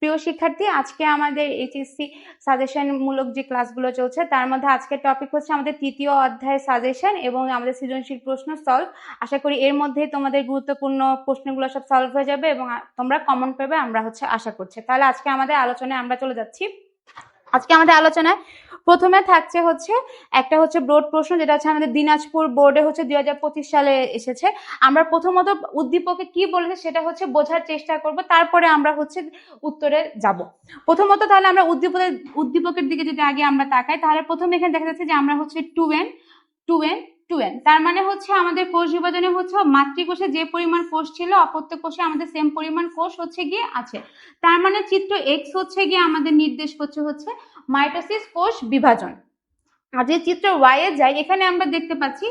প্রিয় শিক্ষার্থী, আজকে আমাদের এইচএসসি সাজেশন মূলক যে ক্লাসগুলো চলছে তার মধ্যে আজকের টপিক হচ্ছে আমাদের তৃতীয় অধ্যায় সাজেশন এবং আমাদের সৃজনশীল প্রশ্ন সলভ। আশা করি এর মধ্যে তোমাদের গুরুত্বপূর্ণ প্রশ্নগুলো সব সলভ হয়ে যাবে এবং তোমরা কমন পাবে, আমরা আশা করছি। তাহলে আজকে আমাদের আলোচনায় আমরা চলে যাচ্ছি। আজকে আমাদের আলোচনায় প্রথমে থাকছে একটা বোর্ড প্রশ্ন, যেটা হচ্ছে আমাদের দিনাজপুর বোর্ডে 2025 সালে এসেছে। আমরা প্রথমত উদ্দীপকে কি বলেছে সেটা বোঝার চেষ্টা করব, তারপরে আমরা উত্তরে যাব। প্রথমত তাহলে আমরা উদ্দীপকের দিকে যদি আগে আমরা তাকাই, তাহলে প্রথমে এখানে দেখা যাচ্ছে যে আমরা 2n, তার মানে আমাদের কোষ বিভাজনে মাতৃকোষে যে পরিমাণ কোষ ছিল অপত্য কোষে আমাদের সেম পরিমাণ কোষ গিয়ে আছে। তার মানে চিত্র এক্স গিয়ে আমাদের নির্দেশ হচ্ছে মাইটোসিস কোষ বিভাজন। আর যে চিত্র ওয়াই এ যায়, এখানে আমরা দেখতে পাচ্ছি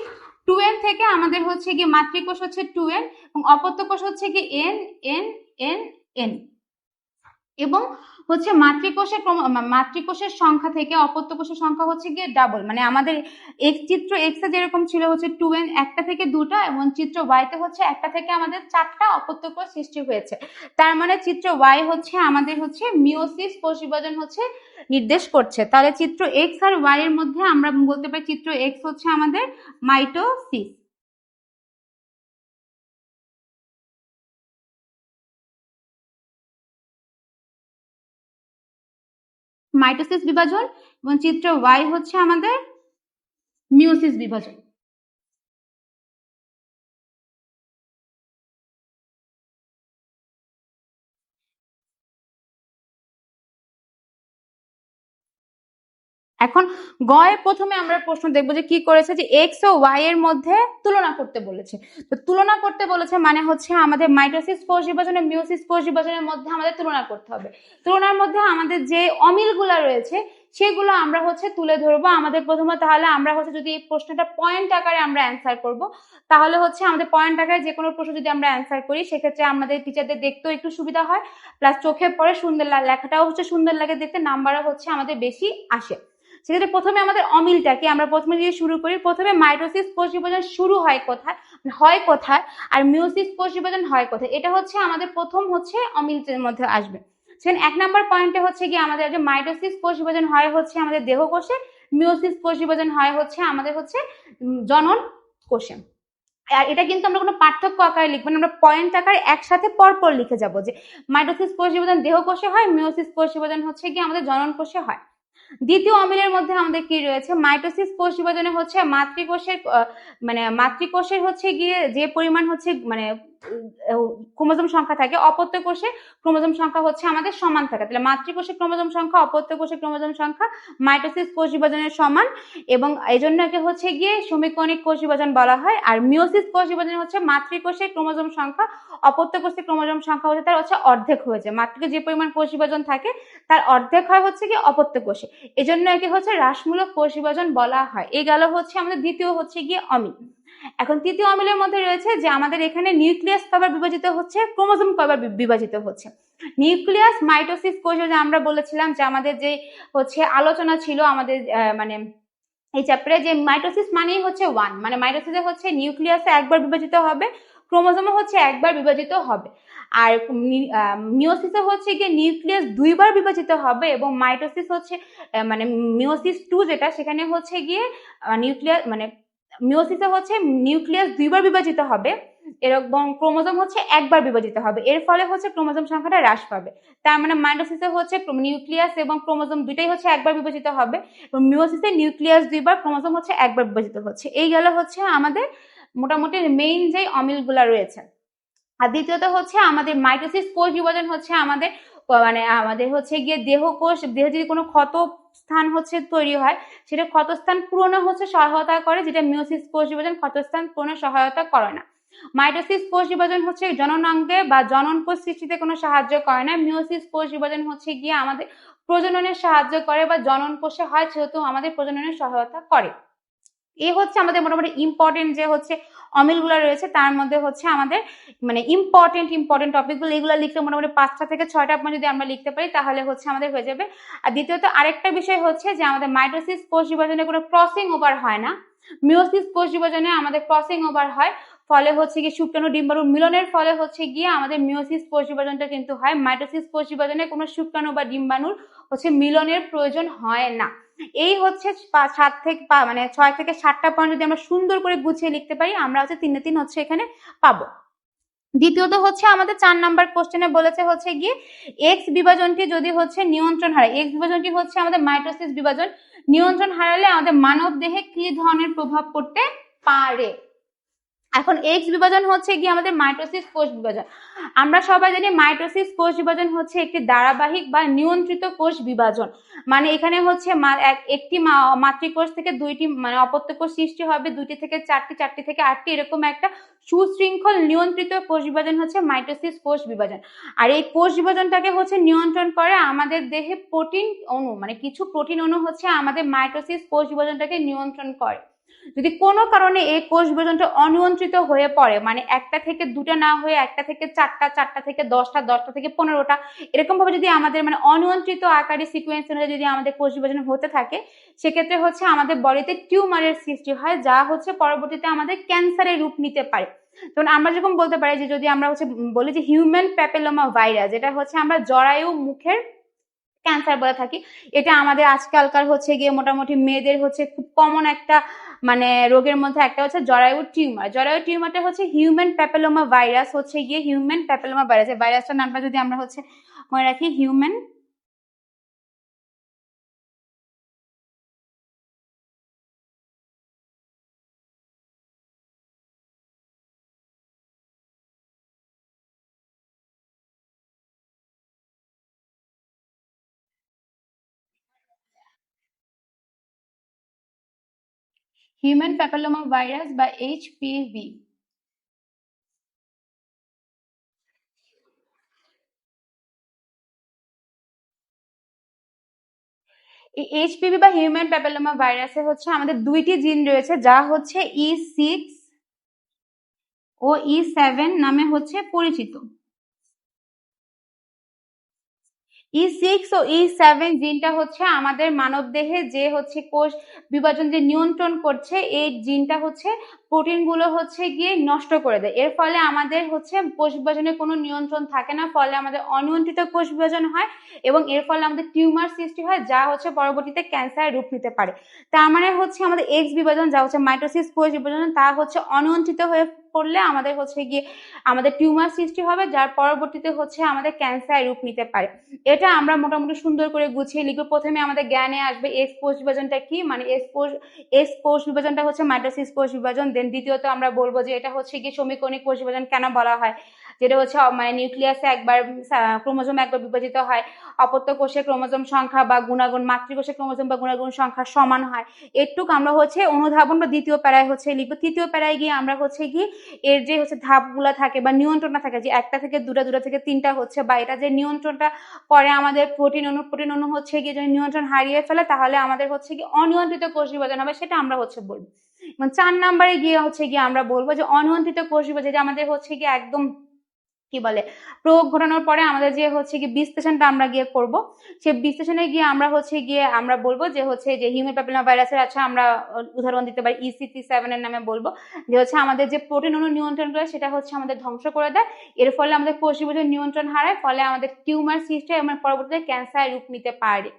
2n থেকে আমাদের গিয়ে মাতৃকোষ 2n এবং অপত্য কোষ গিয়ে n এবং মাতৃকোষের সংখ্যা থেকে অপত্য কোষের সংখ্যা গিয়ে ডাবল। মানে আমাদের চিত্র এক্স এ যেরকম ছিল 2n একটা থেকে দুটা, এবং চিত্র ওয়াই তে একটা থেকে আমাদের 4টা অপত্য কোষ সৃষ্টি হয়েছে। তার মানে চিত্র ওয়াই আমাদের মিওসিস কোষ বিভাজন নির্দেশ করছে। তাহলে চিত্র এক্স আর ওয়াই এর মধ্যে আমরা বলতে পারি চিত্র এক্স আমাদের মাইটোসিস। মাইটোসিস বিভাজন এবং চিত্র ওয়াই আমাদের মিওসিস বিভাজন। এখন গয়ে প্রথমে আমরা প্রশ্ন দেখবো যে কি করেছে, যে এক্স ও ওয়াই এর মধ্যে তুলনা করতে বলেছে। তো তুলনা করতে বলেছে মানে আমাদের মাইটোসিস কোষ বিভাজন ও মিওসিস কোষ বিভাজনের মধ্যে আমাদের তুলনা করতে হবে। তুলনার মধ্যে আমাদের যে অমিলগুলা রয়েছে সেগুলো আমরা তুলে ধরবো। আমাদের প্রথমে তাহলে আমরা যদি এই প্রশ্নটা পয়েন্ট আকারে আমরা অ্যান্সার করব, তাহলে আমাদের পয়েন্ট আকারে যে কোনো প্রশ্ন যদি আমরা অ্যান্সার করি সেক্ষেত্রে আমাদের টিচারদের দেখতেও একটু সুবিধা হয়, প্লাস চোখে পড়ে সুন্দর লেখাটাও সুন্দর লাগে দেখতে, নাম্বারও আমাদের বেশি আসে। সেক্ষেত্রে প্রথমে আমাদের অমিলটাকে আমরা প্রথমে দিয়ে শুরু করি। প্রথমে মাইটোসিস কোষ বিভাজন শুরু হয় কোথায় আর মিওসিস কোষ বিভাজন হয় কোথায়, এটা আমাদের প্রথম অমিলের মধ্যে আসবে। সেখানে 1 নম্বর পয়েন্টে কি আমাদের যে মাইটোসিস কোষ বিভাজন হয় আমাদের দেহ কোষে, মিওসিস কোষ বিভাজন হয় আমাদের জনন কোষে। আর এটা কিন্তু আমরা কোনো পার্থক্য আকারে লিখবো না, আমরা পয়েন্ট আকারে একসাথে পরপর লিখে যাব যে মাইটোসিস কোষ বিভাজন দেহ কোষে হয়, মিওসিস কোষ বিভাজন গিয়ে আমাদের জনন কোষে হয়। দ্বিতীয় অমিলের মধ্যে আমাদের কি রয়েছে, মাইটোসিস কোষ বিভাজনে মাতৃকোষের গিয়ে যে পরিমাণ ক্রোমোজোম সংখ্যা থাকে, অপত্য কোষে ক্রোমোজোম সংখ্যা আমাদের সমান থাকে। তাহলে মাতৃকোষে ক্রোমোজোম সংখ্যা অপত্য কোষে ক্রোমোজোম সংখ্যা মাইটোসিস কোষ বিভাজনের সমান, এবং এই জন্য একে গিয়ে সমীকরণিক কোষ বিভাজন বলা হয়। আর মিওসিস কোষ বিভাজন মাতৃকোষে ক্রোমোজোম সংখ্যা অপত্য কোষে ক্রোমোজোম সংখ্যা তার অর্ধেক হয়েছে। মাতৃকে যে পরিমাণ কোষ বিভাজন থাকে তার অর্ধেক হয় কি অপত্য কোষে, এজন্য একে হ্রাসমূলক কোষ বিভাজন বলা হয়। এই গেল আমাদের দ্বিতীয় গিয়ে অমিল। এখন তৃতীয় অমিলের মধ্যে রয়েছে যে আমাদের এখানে নিউক্লিয়াস কয়বার বিভাজিত হচ্ছে, ক্রোমোজোম কয়বার বিভাজিত হচ্ছে। নিউক্লিয়াস মাইটোসিস কোষ আমরা বলেছিলাম যে আমাদের যে আলোচনা ছিল আমাদের মানে এই চ্যাপ্টারে, যে মাইটোসিস মানেই 1, মানে মাইটোসিসে নিউক্লিয়াসে একবার বিভাজিত হবে, ক্রোমোজোমে একবার বিভাজিত হবে। আর মিওসিসে গিয়ে নিউক্লিয়াস 2বার বিভাজিত হবে, এবং মাইটোসিস মানে মিওসিস 2 যেটা, সেখানে গিয়ে নিউক্লিয়াস মানে মিওসিসে নিউক্লিয়াস 2বার বিভাজিত হবে এবং ক্রোমোজোম একবার বিভাজিত হবে। এর ফলে ক্রোমোজোম সংখ্যাটা হ্রাস পাবে। তার মানে মাইটোসিসে নিউক্লিয়াস এবং ক্রোমোজোম দুইটাই একবার বিভাজিত হবে, এবং মিওসিসে নিউক্লিয়াস 2বার, ক্রোমোজোম একবার বিভাজিত হচ্ছে। এই গেল আমাদের মোটামুটি মেইন যে অমিলগুলা রয়েছে। আর দ্বিতীয়ত আমাদের মাইটোসিস কোষ বিভাজন আমাদের আমাদের গিয়ে দেহ কোষ, দেহ যদি কোনো ক্ষত স্থান তৈরি হয় সেটা ক্ষতস্থান পূরণে সহায়তা করে, যেটা মিওসিস কোষ বিভাজন ক্ষতস্থান পূরণে সহায়তা করে না। মাইটোসিস কোষ বিভাজন জননাঙ্গে বা জনন কোষ সৃষ্টিতে কোনো সাহায্য করে না। মিওসিস কোষ বিভাজন গিয়ে আমাদের প্রজননের সাহায্য করে, বা জনন কোষে হয় সেহেতু আমাদের প্রজননের সহায়তা করে। এই আমাদের মোটামুটি ইম্পর্টেন্ট যে অমিলগুলো রয়েছে, তার মধ্যে আমাদের মানে ইম্পর্টেন্ট টপিকগুলো, এগুলো লিখতে মোটামুটি 5টা থেকে 6টা পয়েন্ট যদি আমরা লিখতে পারি তাহলে আমাদের হয়ে যাবে। আর দ্বিতীয়ত আরেকটা বিষয় যে আমাদের মাইটোসিস কোষ বিভাজনে কোনো ক্রসিং ওভার হয় না, মিওসিস কোষ বিভাজনে আমাদের ক্রসিং ওভার হয়, ফলে হচ্ছে গিয়ে শুক্রাণু ডিম্বাণুর মিলনের ফলে হচ্ছে গিয়ে আমাদের মিওসিস কোষ বিভাজনটা কিন্তু হয়। মাইটোসিস কোষ বিভাজনে কোনো শুক্রাণু বা ডিম্বাণুর হচ্ছে মিলনের প্রয়োজন হয় না। এই হচ্ছে 7 থেকে মানে 6 থেকে 7টা পয়েন্ট যদি আমরা সুন্দর করে গুছিয়ে লিখতে পারি, আমরা হচ্ছে 3 3 হচ্ছে এখানে পাবো। দ্বিতীয়ত হচ্ছে আমাদের 4 নাম্বার কোশ্চেনে বলেছে হচ্ছে গিয়ে এক্স বিভাজনটি যদি হচ্ছে নিয়ন্ত্রণ হারায়, এক্স বিভাজনটি হচ্ছে আমাদের মাইটোসিস বিভাজন, নিয়ন্ত্রণ হারালে আমাদের মানব দেহে কি ধরনের প্রভাব পড়তে পারে। এখন এক্স বিভাজন হচ্ছে গিয়ে আমাদের মাইটোসিস কোষ বিভাজন। আমরা সবাই জানি মাইটোসিস কোষ বিভাজন হচ্ছে একটি ধারাবাহিক বা নিয়ন্ত্রিত কোষ বিভাজন। মানে এখানে হচ্ছে একটি মাতৃকোষ থেকে দুইটি মানে অপত্য কোষ সৃষ্টি হবে, 2টি থেকে 4টি, 4টি থেকে 8টি, এরকম একটা সুশৃঙ্খল নিয়ন্ত্রিত কোষ বিভাজন হচ্ছে মাইটোসিস কোষ বিভাজন। আর এই কোষ বিভাজনটাকে হচ্ছে নিয়ন্ত্রণ করে আমাদের দেহে প্রোটিন অণু, মানে কিছু প্রোটিন অণু হচ্ছে আমাদের মাইটোসিস কোষ বিভাজনটাকে নিয়ন্ত্রণ করে। যদি কোনো কারণে এই কোষ বিভাজনটা অনিয়ন্ত্রিত হয়ে পড়ে, মানে 1টা থেকে 2টা না হয়ে 1টা থেকে 4টা, 4টা থেকে 10টা, 10টা থেকে 15টা, এরকম ভাবে যদি আমাদের মানে অনিয়ন্ত্রিত আকারে সিকোয়েন্স অনুযায়ী যদি আমাদের কোষ বিভাজন হতে থাকে, সেক্ষেত্রে হচ্ছে আমাদের বডিতে টিউমারের সৃষ্টি হয়, যা হচ্ছে পরবর্তীতে আমাদের ক্যান্সারের রূপ নিতে পারে। তখন আমরা যেরকম বলতে পারি যে যদি আমরা হচ্ছে বলি যে হিউম্যান প্যাপিলোমা ভাইরাস, যেটা হচ্ছে আমরা জরায়ু মুখের ক্যান্সার বলে থাকি, এটা আমাদের আজকালকার হচ্ছে গিয়ে মোটামুটি মেয়েদের হচ্ছে খুব কমন একটা মানে রোগের মধ্যে একটা হচ্ছে জরায়ু টিউমার। জরায়ু টিউমারটা হচ্ছে হিউম্যান প্যাপিলোমা ভাইরাস, হচ্ছে গিয়ে হিউম্যান প্যাপিলোমা ভাইরাস। এই ভাইরাসটার নামটা যদি আমরা হচ্ছে মনে রাখি, হিউম্যান হিউম্যান প্যাপিলোমা ভাইরাস বা এইচপিভি। এই এইচপিভি বা হিউম্যান প্যাপিলোমা ভাইরাসে হচ্ছে আমাদের 2টি জিন রয়েছে, যা হচ্ছে E6 ও E7 নামে হচ্ছে পরিচিত। E6 ও E7 জিনটা হচ্ছে আমাদের মানব দেহে যে হচ্ছে কোষ বিভাজন যে নিয়ন্ত্রণ করছে, এই জিনটা হচ্ছে প্রোটিনগুলো হচ্ছে গিয়ে নষ্ট করে দেয়। এর ফলে আমাদের হচ্ছে কোষ বিভাজনের কোনো নিয়ন্ত্রণ থাকে না, ফলে আমাদের অনিয়ন্ত্রিত কোষ বিভাজন হয় এবং এর ফলে আমাদের টিউমার সৃষ্টি হয়, যা হচ্ছে পরবর্তীতে ক্যান্সারের রূপ নিতে পারে। তার মানে হচ্ছে আমাদের এক্স বিভাজন, যা হচ্ছে মাইটোসিস কোষ বিভাজন, তা হচ্ছে অনিয়ন্ত্রিত হয়ে পড়লে আমাদের হচ্ছে গিয়ে আমাদের টিউমার সৃষ্টি হবে, যার পরবর্তীতে হচ্ছে আমাদের ক্যান্সারের রূপ নিতে পারে। এটা আমরা মোটামুটি সুন্দর করে গুছিয়ে লিখবো। প্রথমে আমাদের জ্ঞানে আসবে এক্স কোষ বিভাজনটা কি, মানে এক্স কোষ বিভাজনটা হচ্ছে মাইটোসিস কোষ বিভাজন। দেন দ্বিতীয়ত আমরা বলবো যে এটা হচ্ছে কি সমীকরণিক কোষ বিভাজন কেন বলা হয়, যেটা হচ্ছে মানে নিউক্লিয়াসে একবার ক্রোমোজোম একবার বিভাজিত হয়, অপত্য কোষে ক্রোমোজোম সংখ্যা বা গুণাগুণ মাতৃকোষে ক্রোমোজোম বা গুণাগুণ সংখ্যা সমান হয়। এটুক আমরা হচ্ছে অনুধাবন বা দ্বিতীয় প্যারায় হচ্ছে লিখবো। তৃতীয় প্যারায় গিয়ে আমরা হচ্ছে কি এর যে হচ্ছে ধাপগুলা থাকে বা নিয়ন্ত্রণটা থাকে, যে 1টা থেকে 2টা, 2টা থেকে 3টা হচ্ছে, বা এটা যে নিয়ন্ত্রণটা করে আমাদের প্রোটিন অণু হচ্ছে গিয়ে যদি নিয়ন্ত্রণ হারিয়ে ফেলে, তাহলে আমাদের হচ্ছে কি অনিয়ন্ত্রিত কোষ বিভাজন হবে, সেটা আমরা হচ্ছে বলবো। 4 নাম্বারে গিয়ে হচ্ছে গিয়ে আমরা বলবো যে অনিয়ন্ত্রিত কোষ বিভাজন, যেটা আমাদের হচ্ছে গিয়ে একদম কি বলে প্রয়োগ ঘটানোর পরে আমাদের যে হচ্ছে কি বিশ্লেষণটা আমরা গিয়ে করব, সেই বিশ্লেষণে গিয়ে আমরা হচ্ছে গিয়ে আমরা বলবো যে হচ্ছে যে হিউম্যান প্যাপিলোমা ভাইরাসের আচ্ছা আমরা উদাহরণ দিতে পারি EC7 এর নামে বলবো, যে হচ্ছে আমাদের যে প্রোটিন অণু নিয়ন্ত্রণ করে সেটা হচ্ছে আমাদের ধ্বংস করে দেয়, এর ফলে আমাদের কোষ বিভাজন নিয়ন্ত্রণ হারায়, ফলে আমাদের টিউমার সৃষ্টি হয় এবং পরবর্তীতে ক্যান্সার রূপ নিতে পারে।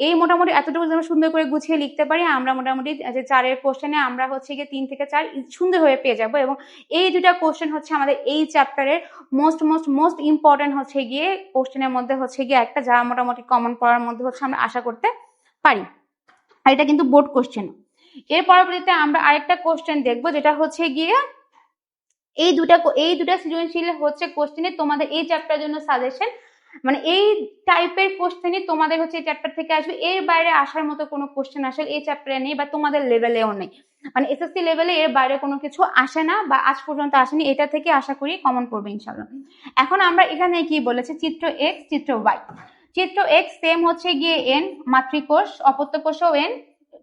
এই মোটামুটি এতটুকু আমরা সুন্দর করে গুছিয়ে লিখতে পারি, আমরা মোটামুটি যে 4 কোশ্চেনে আমরা হচ্ছে গিয়ে 3 থেকে 4 সুন্দর হয়ে পেয়ে যাব। এবং এই দুটা কোশ্চেন হচ্ছে আমাদের এই চ্যাপ্টারের মোস্ট ইম্পর্টেন্ট হচ্ছে গিয়ে কোশ্চেনের মধ্যে হচ্ছে গিয়ে একটা, যা মোটামুটি কমন পড়ার মধ্যে হচ্ছে আমরা আশা করতে পারি। আর এটা কিন্তু বোর্ড কোশ্চেন। এর পরবর্তীতে আমরা আরেকটা কোশ্চেন দেখবো, যেটা হচ্ছে গিয়ে এই দুটা সৃজনশীল হচ্ছে কোশ্চেনে তোমাদের এই চ্যাপ্টারের জন্য সাজেশন, মানে এই টাইপের কোশ্চেনই তোমাদের হচ্ছে এই চ্যাপ্টার থেকে আসবে। এর বাইরে আসার মতো কোনো কোশ্চেন আসলে এই চ্যাপ্টারে নেই বা তোমাদের লেভেলেও নেই, মানে এসএসসি লেভেলে এর বাইরে কোনো কিছু আসে না বা আজ পর্যন্ত আসেনি। এটা থেকে আশা করি কমন পড়বে ইনশাআল্লাহ। এখন আমরা এখানে কি বলেছে, চিত্র এক্স চিত্র ওয়াই। চিত্র এক্স সেম হচ্ছে গিয়ে এন মাতৃকোষ, অপত্য কোষও এন,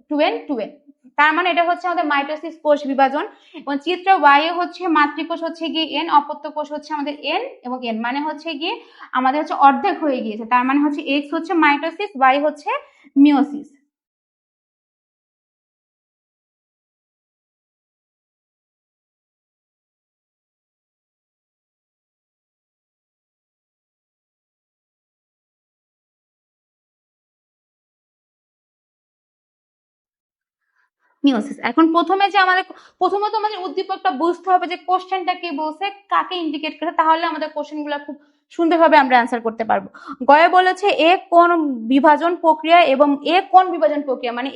2n 2n, তার মানে এটা হচ্ছে আমাদের মাইটোসিস কোষ বিভাজন। এবং চিত্র ওয়াই হচ্ছে মাতৃকোষ হচ্ছে গিয়ে এন, অপত্য কোষ হচ্ছে আমাদের এন, এবং এন মানে হচ্ছে গিয়ে আমাদের হচ্ছে অর্ধেক হয়ে গিয়েছে, তার মানে হচ্ছে এক্স হচ্ছে মাইটোসিস, ওয়াই হচ্ছে মিওসিস। মিওসিস। এখন প্রথমত আমাদের উদ্দীপকটা বুঝতে হবে যে কোশ্চেনটা কি বলছে, কাকে ইন্ডিকেট করে, তাহলে আমাদের কোশ্চেনগুলো খুব সুন্দরভাবে আমরা অ্যান্সার করতে পারবো। গয়ে বলেছে এ কোন বিভাজন প্রক্রিয়া এবং এ কোন বিভাজন প্রক্রিয়া, মানে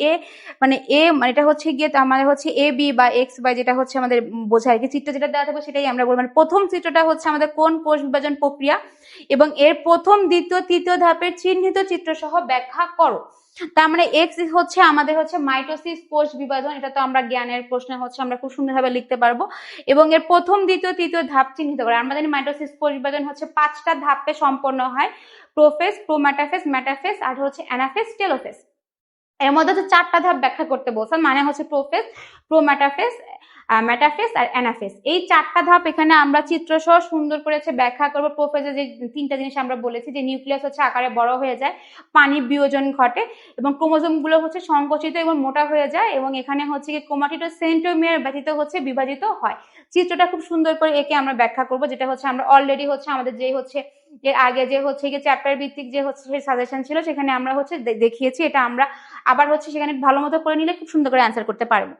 এটা হচ্ছে গিয়ে আমাদের হচ্ছে এ বি বা এক্স বাই, যেটা হচ্ছে আমাদের বোঝায় কি চিত্র যেটা দেওয়া থাকবে সেটাই আমরা বলবো। মানে প্রথম চিত্রটা হচ্ছে আমাদের কোন কোষ বিভাজন প্রক্রিয়া এবং এর প্রথম, দ্বিতীয়, তৃতীয় ধাপের চিহ্নিত চিত্র সহ ব্যাখ্যা করো। তার মানে এক্স হচ্ছে আমাদের হচ্ছে মাইটোসিস কোষ বিভাজন, এটা তো আমরা জ্ঞানের প্রশ্নে হচ্ছে আমরা খুব সুন্দরভাবে লিখতে পারবো। এবং এর প্রথম, দ্বিতীয়, তৃতীয় ধাপ চিহ্নিত করে। আমরা জানি মাইটোসিস কোষ বিভাজন হচ্ছে 5টা ধাপে সম্পন্ন হয়, প্রোফেজ, প্রোমেটাফেজ, মেটাফেজ আর হচ্ছে অ্যানাফেজ, টেলোফেজ। এর মধ্যে হচ্ছে 4টা ধাপ ব্যাখ্যা করতে বলছেন, মানে হচ্ছে প্রোফেজ, প্রোমেটাফেজ, মেটাফেজ আর অ্যানাফেজ। এই 4টা ধাপ এখানে আমরা চিত্র সহ সুন্দর করে ব্যাখ্যা করবো। প্রোফেজে যে 3টা জিনিস আমরা বলেছি, যে নিউক্লিয়াস হচ্ছে আকারে বড় হয়ে যায়, পানি বিয়োজন ঘটে এবং ক্রোমোজোম গুলো হচ্ছে সংকুচিত এবং মোটা হয়ে যায়, এবং এখানে হচ্ছে কি ক্রোমাটিড ও সেন্ট্রোমিয়ার ব্যতীত হচ্ছে বিভাজিত হয়। চিত্রটা খুব সুন্দর করে একে আমরা ব্যাখ্যা করবো, যেটা হচ্ছে আমরা অলরেডি হচ্ছে আমাদের যে হচ্ছে এর আগে যে হচ্ছে গিয়ে চ্যাপ্টার ভিত্তিক যে হচ্ছে সাজেশন ছিল সেখানে আমরা হচ্ছে দেখিয়েছি। এটা আমরা আবার হচ্ছে সেখানে ভালো মতো করে নিলে খুব সুন্দর করে অ্যান্সার করতে পারবো।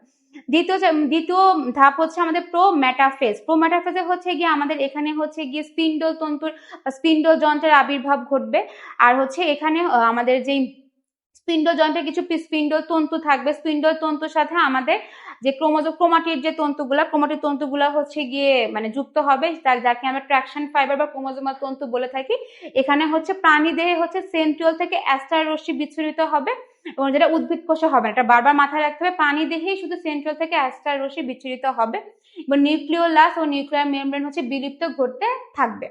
দ্বিতীয় ধাপ হচ্ছে আমাদের প্রোমেটাফেজ। প্রোমেটাফেজে হচ্ছে গিয়ে আমাদের এখানে হচ্ছে গিয়ে স্পিন্ডল যন্ত্রের আবির্ভাব ঘটবে। আর হচ্ছে এখানে আমাদের যেই স্পিন্ডল যন্ত্রে কিছু স্পিন্ডল তন্তু থাকবে, স্পিন্ডল তন্তুর সাথে আমাদের যে ক্রোমাটিড যে ক্রোমাটিড তন্তুগুলা হচ্ছে গিয়ে মানে যুক্ত হবে, যাকে আমরা ট্রাকশন ফাইবার বা ক্রোমোজোমাল তন্তু বলে থাকি। এখানে হচ্ছে প্রাণী দেহে হচ্ছে সেন্ট্রিওল থেকে অ্যাস্টার রশ্মি বিচ্ছুরিত হবে, এবং যেটা উদ্ভিদ কোষে হবে না, এটা বারবার মাথায় রাখতে হবে। প্রাণী দেহেই শুধু সেন্ট্রিওল থেকে অ্যাস্টার রশ্মি বিচ্ছুরিত হবে এবং নিউক্লিওলাস ও নিউক্লিয়ার মেমব্রেন হচ্ছে বিলুপ্ত ঘটতে থাকবে।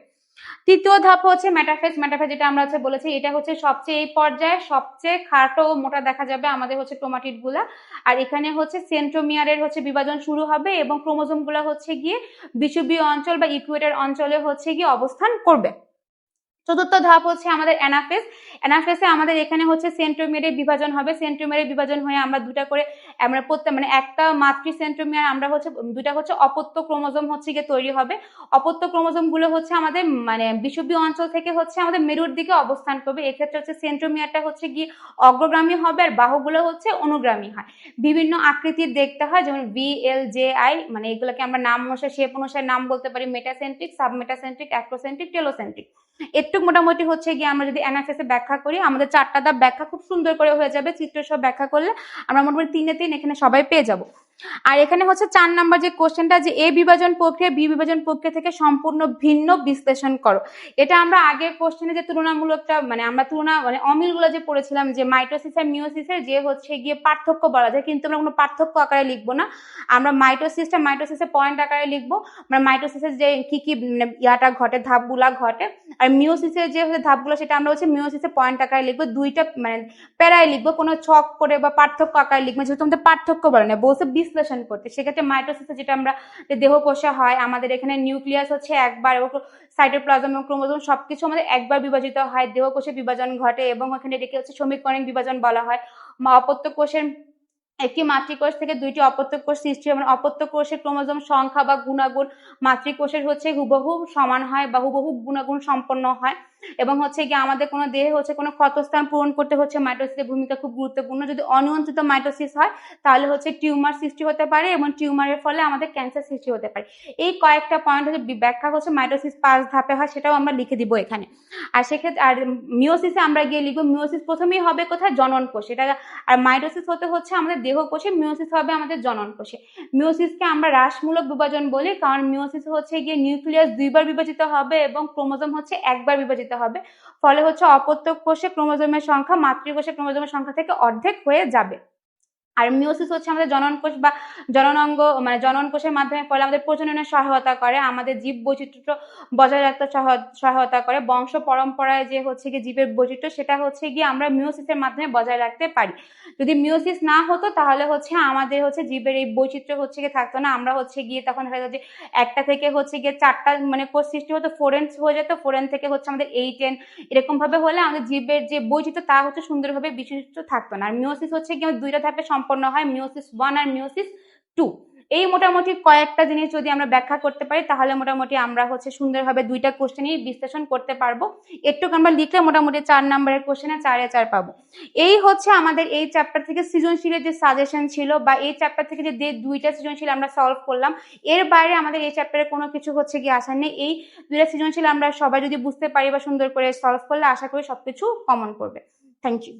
তৃতীয় ধাপ হচ্ছে মেটাফেজ। মেটাফেজ যেটা আমরা হচ্ছে বলেছি, এটা হচ্ছে সবচেয়ে এই পর্যায়ে সবচেয়ে খাটো ও মোটা দেখা যাবে আমাদের হচ্ছে ক্রোমাটিড গুলা। আর এখানে হচ্ছে সেন্ট্রোমিয়ারের হচ্ছে বিভাজন শুরু হবে এবং ক্রোমোজোম গুলা হচ্ছে গিয়ে বিষুবীয় অঞ্চল বা ইকুয়েটর অঞ্চলে হচ্ছে গিয়ে অবস্থান করবে। চতুর্থ ধাপ হচ্ছে আমাদের অ্যানাফেজ। অ্যানাফেজে আমাদের এখানে হচ্ছে সেন্ট্রোমিয়ারের বিভাজন হবে। সেন্ট্রোমিয়ারের বিভাজন হয়ে আমরা দুটা করে মানে একটা মাতৃ সেন্ট্রোমিয়ার আমরা হচ্ছে দুটা হচ্ছে অপত্য ক্রোমোজোম হচ্ছে গিয়ে তৈরি হবে। অপত্য ক্রোমোজোম গুলো হচ্ছে আমাদের মানে বিষুবীয় অঞ্চল থেকে হচ্ছে আমাদের মেরুর দিকে অবস্থান করবে। এক্ষেত্রে হচ্ছে সেন্ট্রোমিয়ারটা হচ্ছে গিয়ে অগ্রগামী হবে আর বাহুগুলো হচ্ছে অনুগামী হয়। বিভিন্ন আকৃতির দেখতে হয়, যেমন VLJI, মানে এগুলোকে আমরা নাম অনুসারে শেপ অনুসারে নাম বলতে পারি, মেটাসেন্ট্রিক, সাবমেটাসেন্ট্রিক, অ্যাক্রোসেন্ট্রিক, টেলোসেন্ট্রিক। একটু মোটামুটি হচ্ছে গিয়ে আমরা যদি অ্যানাফেসে ব্যাখ্যা করি, আমাদের 4টা ধাপ ব্যাখ্যা খুব সুন্দর করে হয়ে যাবে। চিত্র সব ব্যাখ্যা করলে আমরা মোটামুটি 3-এ 3 এখানে সবাই পেয়ে যাব। আর এখানে হচ্ছে 4 নাম্বার যে কোশ্চেনটা, যে এ বিভাজন প্রক্রিয়া বি বিভাজন প্রক্রিয়া থেকে সম্পূর্ণ ভিন্ন বিশ্লেষণ করো। এটা আমরা আগের কোশ্চেনে যে তুলনামূলকটা আমরা অমিলগুলো যে পড়েছিলাম, যে মাইটোসিস আর মিওসিসের যে হচ্ছে গিয়ে পার্থক্য বলা যায়, কিন্তু আমরা কোনো পার্থক্য আকারে লিখবো না। আমরা মাইটোসিসের পয়েন্ট আকারে লিখবো। আমরা মাইটোসিসের যে কি কি ইয়াটা ঘটে, ধাপগুলা ঘটে, আর মিওসিসের যে ধাপগুলো সেটা আমরা হচ্ছে মিওসিসের পয়েন্ট আকারে লিখবো। দুইটা প্যারায় লিখবো, কোনো ছক করে বা পার্থক্য আকারে লিখবো, যেহেতু আমাদের পার্থক্য বলে না, বলছে বিশ্লেষণ করতে। সেক্ষেত্রে মাইটোসিসে যেটা আমরা দেহকোষে হয়, আমাদের এখানে নিউক্লিয়াস হচ্ছে একবার, এবং সাইটোপ্লাজম এবং ক্রোমোজোম সবকিছু আমাদের একবার বিভাজিত হয়, দেহকোষে বিভাজন ঘটে এবং ওখানে এটাকে হচ্ছে সমীকরণিক বিভাজন বলা হয়। অপত্য কোষের একটি মাতৃকোষ থেকে 2টি অপত্য কোষ সৃষ্টি হয়, মানে অপত্য কোষের ক্রোমোজোম সংখ্যা বা গুণাগুণ মাতৃকোষের হচ্ছে হুবহু সমান হয় বা হুবহু গুণাগুণ সম্পন্ন হয়। এবং হচ্ছে কি আমাদের কোনো দেহে হচ্ছে কোনো ক্ষতস্থান পূরণ করতে হচ্ছে মাইটোসিসের ভূমিকা খুব গুরুত্বপূর্ণ। যদি অনিয়ন্ত্রিত মাইটোসিস হয় তাহলে হচ্ছে টিউমার সৃষ্টি হতে পারে এবং টিউমারের ফলে আমাদের ক্যান্সার সৃষ্টি হতে পারে। এই কয়েকটা পয়েন্ট হচ্ছে ব্যাখ্যা হচ্ছে মাইটোসিস 5 ধাপে হয়, সেটাও আমরা লিখে দিব এখানে। আর সেক্ষেত্রে আর মিওসিসে আমরা গিয়ে লিখবো, মিওসিস প্রথমেই হবে কোথায়, জনন কোষ। এটা আর মাইটোসিস হচ্ছে আমাদের দেহকোষে, মিওসিস হবে আমাদের জনন কোষে। মিওসিসকে আমরা হ্রাসমূলক বিভাজন বলি, কারণ মিওসিস হচ্ছে গিয়ে নিউক্লিয়াস 2বার বিভাজিত হবে এবং ক্রোমোজোম হচ্ছে একবার বিভাজিত হবে। ফলে হচ্ছে অপত্য কোষে ক্রোমোজোমের সংখ্যা মাতৃকোষে ক্রোমোজোমের সংখ্যা থেকে অর্ধেক হয়ে যাবে। আর মিওসিস হচ্ছে আমাদের জনন কোষ বা জননাঙ্গ, মানে জনন কোষের মাধ্যমে ফলে আমাদের প্রজননে সহায়তা করে, আমাদের জীব বৈচিত্র্য বজায় রাখতে সহায়তা করে। বংশ পরম্পরায় যে হচ্ছে গিয়ে জীবের বৈচিত্র্য, সেটা হচ্ছে গিয়ে আমরা মিওসিসের মাধ্যমে বজায় রাখতে পারি। যদি মিওসিস না হতো তাহলে হচ্ছে আমাদের হচ্ছে জীবের এই বৈচিত্র্য হচ্ছে গিয়ে থাকতো না। আমরা হচ্ছে গিয়ে তখন দেখা যাচ্ছে একটা থেকে হচ্ছে গিয়ে 4টা মানে কোষ সৃষ্টি হতো, 4n হয়ে যেত, 4n থেকে হচ্ছে আমাদের 8n, এরকম ভাবে হলে আমাদের জীবের যে বৈচিত্র্য তা হচ্ছে সুন্দরভাবে বিশিষ্ট থাকতো না। আর মিওসিস হচ্ছে গিয়ে 2টা ধাপে সম্পন্ন হয়, মিওসিস 1 আর মিওসিস 2। এই মোটামুটি কয়েকটা জিনিস যদি আমরা ব্যাখ্যা করতে পারি তাহলে মোটামুটি আমরা হচ্ছে সুন্দরভাবে দুইটা কোশ্চেনই বিশ্লেষণ করতে পারবো। একটু আমরা লিখলে মোটামুটি 4 নম্বরের কোশ্চেনে 4-এ 4 পাবো। এই হচ্ছে আমাদের এই চ্যাপ্টার থেকে সৃজনশীলের যে সাজেশন ছিল বা এই চ্যাপ্টার থেকে যে দুইটা সৃজনশীল আমরা সলভ করলাম, এর বাইরে আমাদের এই চ্যাপ্টারে কোনো কিছু হচ্ছে গিয়ে আসার নেই। এই দুইটা সৃজনশীল আমরা সবাই যদি বুঝতে পারি বা সুন্দর করে সলভ করলে আশা করি সবকিছু কমন করবে। Thank you.